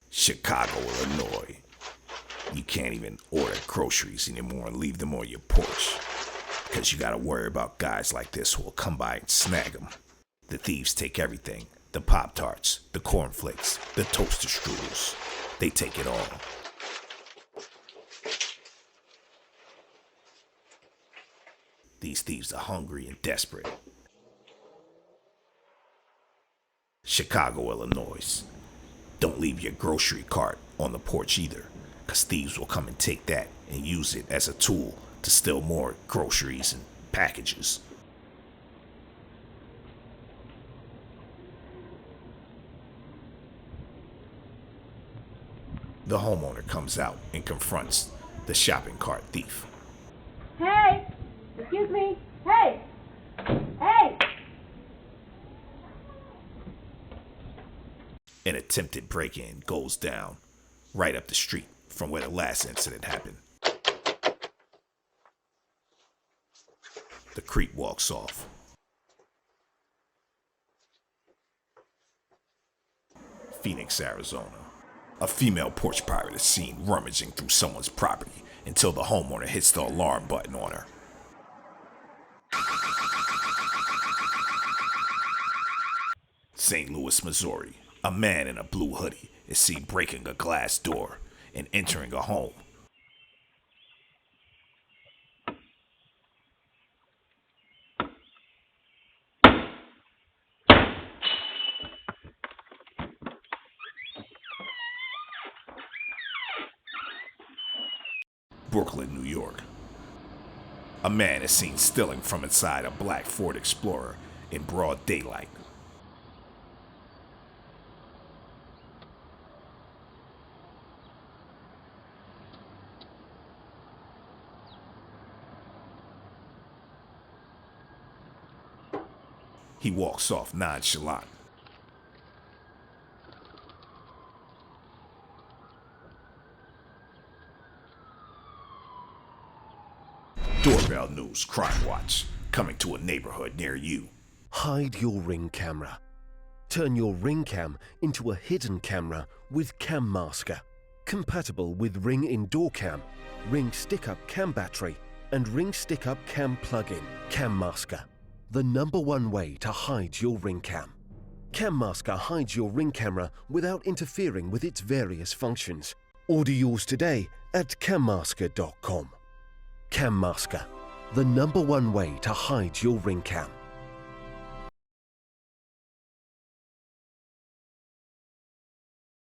Chicago, Illinois. You can't even order groceries anymore and leave them on your porch. Because you gotta worry about guys like this who will come by and snag them. The thieves take everything. The Pop-Tarts, the cornflakes, the toaster strudels. They take it all. These thieves are hungry and desperate. Chicago, Illinois. Don't leave your grocery cart on the porch either, because thieves will come and take that and use it as a tool to steal more groceries and packages. The homeowner comes out and confronts the shopping cart thief. Hey! Excuse me! Hey! Hey! An attempted break-in goes down right up the street from where the last incident happened. The creep walks off. Phoenix, Arizona. A female porch pirate is seen rummaging through someone's property until the homeowner hits the alarm button on her. St. Louis, Missouri. A man in a blue hoodie is seen breaking a glass door and entering a home. Brooklyn, New York. A man is seen stealing from inside a black Ford Explorer in broad daylight. He walks off nonchalant. Doorbell News Crime Watch, coming to a neighborhood near you. Hide your Ring camera. Turn your Ring cam into a hidden camera with Cam Masker. Compatible with Ring Indoor Cam, Ring Stick-Up Cam Battery, and Ring Stick-Up Cam Plug-in. Cam Masker, the #1 way to hide your Ring cam. Cam Masker hides your Ring camera without interfering with its various functions. Order yours today at cammasker.com. Cam Masker, the #1 way to hide your Ring cam.